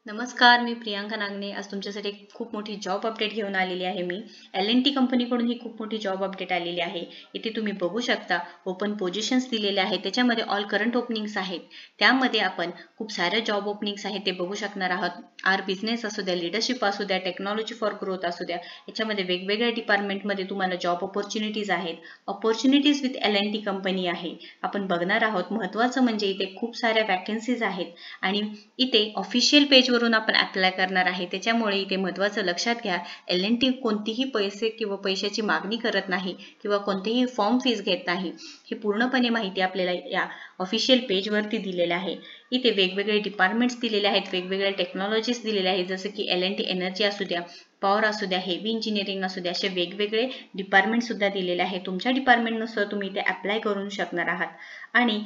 नमस्कार, मी प्रियांका नागने. आज तुमच्यासाठी एक खूप मोठी जॉब अपडेट घेऊन आलेली आहे. मी L&T कंपनीकडून ही खूप मोठी जॉब अपडेट आलेली आहे. इथे तुम्ही बघू शकता ओपन पोझिशन्स दिलेले आहेत. त्याच्यामध्ये ऑल करंट ओपनिंग्स आहेत. त्यामध्ये आपण खूप साऱ्या जॉब ओपनिंग्स आहेत ते बघू शकणार आहात. आर बिझनेस असू द्या, लिडरशिप असू द्या, टेक्नॉलॉजी फॉर ग्रोथ असू द्या, याच्यामध्ये वेगवेगळ्या डिपार्टमेंटमध्ये तुम्हाला जॉब ऑपॉर्च्युनिटीज आहेत. ऑपॉर्च्युनिटीज विथ L&T कंपनी आहे. आपण बघणार आहोत. महत्त्वाचं म्हणजे इथे खूप साऱ्या वॅकन्सीज आहेत आणि इथे ऑफिशियल पेज वरून आपण अप्लाय करणार आहे. त्याच्यामुळे इथे महत्त्वाचं लक्षात घ्या, L&T कोणतीही पैसे किंवा पैशाची मागणी करत नाही किंवा कोणतेही फॉर्म फीस घेत नाही. ही पूर्णपणे माहिती आपल्याला या ऑफिशियल पेजवरती दिलेल्या आहे. इथे वेगवेगळे डिपार्टमेंट्स दिलेले आहेत, वेगवेगळ्या टेक्नॉलॉजीज दिलेल्या आहेत, जसं की L&T एनर्जी असू द्या, पॉवर असू द्या, हेवी इंजिनिअरिंग असू द्या, असे वेगवेगळे डिपार्टमेंट सुद्धा दिलेले आहेत. तुमच्या डिपार्टमेंटनुसार तुम्ही इथे अप्लाय करू शकणार आहात. आणि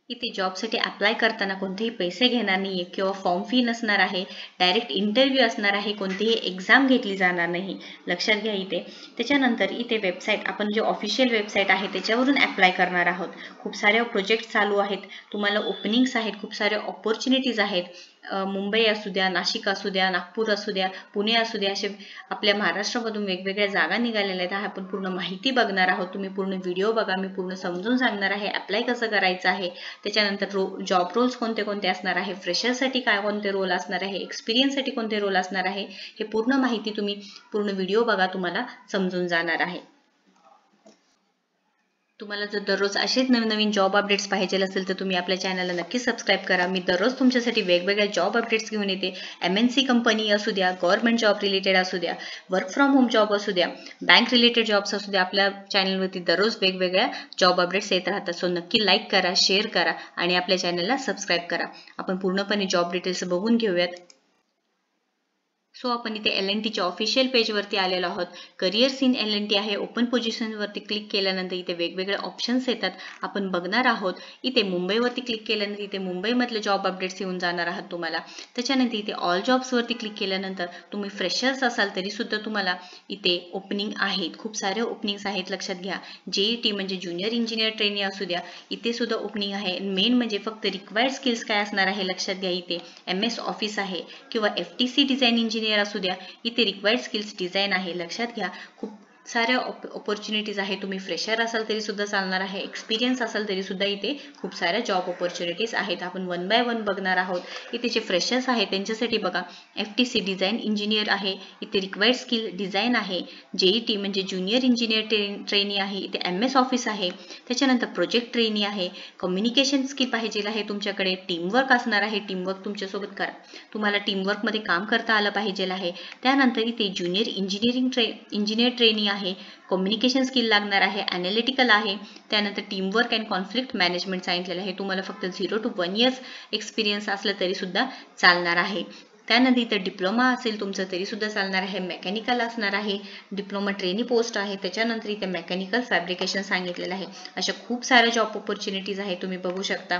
इथे जॉबसाठी अप्लाय करताना कोणतेही पैसे घेणार नाहीये किंवा फॉर्म फी नसणार आहे. डायरेक्ट इंटरव्ह्यू असणार आहे. कोणतीही एक्झाम घेतली जाणार नाही, लक्षात घ्या इथे. त्याच्यानंतर इथे वेबसाईट, आपण जे ऑफिशियल वेबसाईट आहे त्याच्यावरून अप्लाय करणार आहोत. खूप सारे प्रोजेक्ट चालू आहेत, तुम्हाला ओपनिंग्स आहेत, खूप सारे ऑपॉर्च्युनिटीज आहेत. मुंबई असू द्या, नाशिक असू द्या, नागपूर असू द्या, पुणे असू द्या, असे आपल्या महाराष्ट्रामधून वेगवेगळ्या जागा निघालेल्या आहेत. आपण पूर्ण माहिती बघणार आहोत. तुम्ही पूर्ण व्हिडिओ बघा, मी पूर्ण समजून सांगणार आहे अप्लाय कसं करायचं आहे. त्याच्यानंतर जॉब रोल्स कोणते कोणते असणार आहे, फ्रेशरसाठी काय कोणते रोल असणार आहे, एक्सपिरियन्ससाठी कोणते रोल असणार आहे, हे पूर्ण माहिती तुम्ही पूर्ण व्हिडिओ बघा, तुम्हाला समजून जाणार आहे. तुम्हाला जर दररोज असेच नवीन जॉब अपडेट्स पाहिजे असेल तर तुम्ही आपल्या चॅनलला नक्की सबस्क्राईब करा. मी दररोज तुमच्यासाठी वेगवेगळ्या जॉब अपडेट्स घेऊन येते. MNC कंपनी असू द्या, गव्हर्नमेंट जॉब रिलेटेड असू द्या, वर्क फ्रॉम होम जॉब असू द्या, बँक रिलेटेड जॉब्स असू द्या, आपल्या चॅनलवरती दररोज वेगवेगळ्या जॉब अपडेट्स येत राहतात. सो नक्की लाईक करा, शेअर करा आणि आपल्या चॅनलला सबस्क्राईब करा. आपण पूर्णपणे जॉब डिटेल्स बघून घेऊयात. सो आपण इथे L&Tच्या ऑफिशियल पेजवरती आलेलो आहोत. करिअर्स इन L&T आहे. ओपन पोझिशनवरती क्लिक केल्यानंतर इथे वेगवेगळे ऑप्शन्स येतात, आपण बघणार आहोत. इथे मुंबईवरती क्लिक केल्यानंतर इथे मुंबईमधले जॉब अपडेट्स येऊन जाणार आहात तुम्हाला. त्याच्यानंतर इथे ऑल जॉब्सवरती क्लिक केल्यानंतर तुम्ही फ्रेशर्स असाल तरी सुद्धा तुम्हाला इथे ओपनिंग आहेत. खूप सारे ओपनिंग्स आहेत, लक्षात घ्या. JET म्हणजे ज्युनियर इंजिनियर ट्रेनी असू द्या, इथे सुद्धा ओपनिंग आहे. मेन म्हणजे फक्त रिक्वायर्ड स्किल्स काय असणार आहे, लक्षात घ्या. इथे MS ऑफिस आहे किंवा FTC डिझाईन इंजिनियर असू द्या, इथे रिक्वायर्ड स्किल्स डिझाईन आहे, लक्षात घ्या. खूप साऱ्या ऑपॉर्च्युनिटीज आहे. तुम्ही फ्रेशर असाल तरी सुद्धा चालणार आहे, एक्सपिरियन्स असाल तरी सुद्धा इथे खूप साऱ्या जॉब ऑपॉर्च्युनिटीज आहेत. आपण वन बाय वन बघणार आहोत. इथे जे फ्रेशर्स आहे त्यांच्यासाठी बघा, FTC डिझाईन इंजिनियर आहे, इथे रिक्वायर्ड स्किल डिझाईन आहे. JET म्हणजे ज्युनियर इंजिनियर ट्रेनी आहे, इथे MS ऑफिस आहे. त्याच्यानंतर प्रोजेक्ट ट्रेनी आहे. कम्युनिकेशन स्किल पाहिजे आहे तुमच्याकडे. टीमवर्क असणार आहे, टीमवर्क तुमच्यासोबत करा, तुम्हाला टीमवर्कमध्ये काम करता आलं पाहिजे आहे. त्यानंतर इथे ज्युनियर इंजिनियर ट्रेनी आहे, कम्युनिकेशन स्किल लागणार आहे, ॲनालिटिकल आहे. त्यानंतर टीमवर्क अँड कॉन्फ्लिक्ट मॅनेजमेंट सांगितलेलं आहे. तुम्हाला फक्त 0 to 1 years एक्सपिरियन्स असलं तरी सुद्धा चालणार आहे. त्यानंतर इथं डिप्लोमा असेल तुमचं तरी सुद्धा चालणार आहे. मेकॅनिकल असणार आहे, डिप्लोमा ट्रेनी पोस्ट आहे. त्याच्यानंतर इथे मेकॅनिकल फॅब्रिकेशन सांगितलेलं आहे. अशा खूप साऱ्या जॉब ऑपॉर्च्युनिटीज आहे, तुम्ही बघू शकता.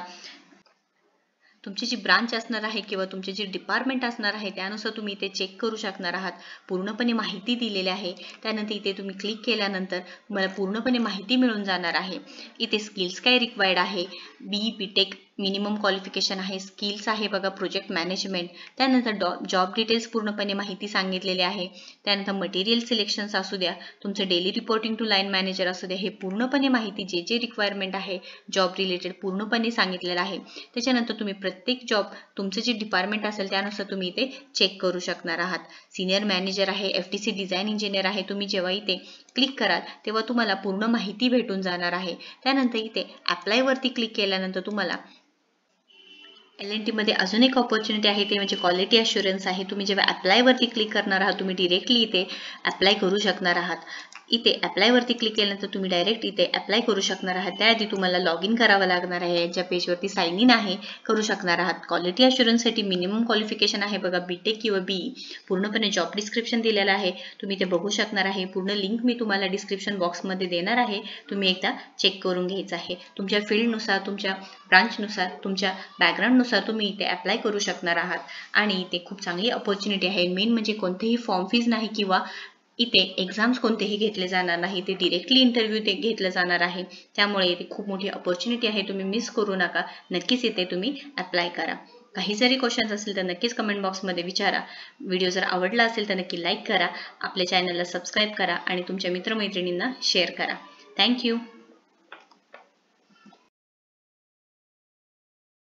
तुमची जी ब्रांच असणार आहे किंवा तुमचे जे डिपार्टमेंट असणार आहे त्यानुसार तुम्ही इथे चेक करू शकणार आहात. पूर्णपणे माहिती दिलेली आहे. त्यानंतर इथे तुम्ही क्लिक केल्यानंतर तुम्हाला पूर्णपणे माहिती मिळून जाणार आहे. इथे स्किल्स काय रिक्वायर्ड आहे, BTech मिनिमम क्वालिफिकेशन आहे, स्किल्स आहे बघा, प्रोजेक्ट मॅनेजमेंट. त्यानंतर जॉब डिटेल्स पूर्णपणे माहिती सांगितलेली आहे. त्यानंतर मटेरियल सिलेक्शन्स असू द्या, तुमचं daily reporting to line manager असू द्या, हे पूर्णपणे माहिती जे रिक्वायरमेंट आहे जॉब रिलेटेड पूर्णपणे सांगितलेलं आहे. त्याच्यानंतर तुम्ही प्रत्येक जॉब तुमचं जे डिपार्टमेंट असेल त्यानुसार तुम्ही इथे चेक करू शकणार आहात. सिनियर मॅनेजर आहे, FTC डिझाईन इंजिनियर आहे. तुम्ही जेव्हा इथे क्लिक कराल तेव्हा तुम्हाला पूर्ण माहिती भेटून जाणार आहे. त्यानंतर इथे अप्लायवरती क्लिक केल्यानंतर तुम्हाला L&T मध्ये अजून एक ऑपॉर्च्युनिटी आहे, ते म्हणजे क्वालिटी अश्युरन्स आहे. तुम्ही जेव्हा अप्लायवरती क्लिक करणार आहात तुम्ही डिरेक्टली इथे अप्लाय करू शकणार आहात. इथे अप्लायवरती क्लिक केल्यानंतर तुम्ही डायरेक्ट इथे अप्लाय करू शकणार आहात. त्याआधी तुम्हाला लॉग इन करावं लागणार आहे. यांच्या पेजवरती साइन इन आहे, करू शकणार आहात. क्वालिटी अश्युरन्ससाठी मिनिमम क्वालिफिकेशन आहे बघा, BTech किंवा BE. पूर्णपणे जॉब डिस्क्रिप्शन दिलेलं आहे, तुम्ही ते बघू शकणार आहे. पूर्ण लिंक मी तुम्हाला डिस्क्रिप्शन बॉक्समध्ये देणार आहे, तुम्ही एकदा चेक करून घ्यायचं आहे. तुमच्या फील्डनुसार, तुमच्या ब्रांचनुसार, तुमच्या बॅकग्राऊंडनुसार तुम्ही इथे अप्लाय करू शकणार आहात. आणि इथे खूप चांगली ऑपॉर्च्युनिटी आहे. मेन म्हणजे कोणतेही फॉर्म फीज नाही किंवा इथे एक्झाम्स कोणतेही घेतले जाणार नाही, ते डिरेक्टली इंटरव्ह्यू ते घेतलं जाणार आहे. त्यामुळे इथे खूप मोठी ऑपॉर्च्युनिटी आहे, तुम्ही मिस करू नका. नक्कीच इथे तुम्ही अप्लाय करा. काही जरी क्वेश्चन्स असतील तर नक्कीच कमेंट बॉक्समध्ये विचारा. व्हिडिओ जर आवडला असेल तर नक्की लाईक करा, आपल्या चॅनलला सबस्क्राईब करा आणि तुमच्या मित्रमैत्रिणींना शेअर करा. थँक्यू.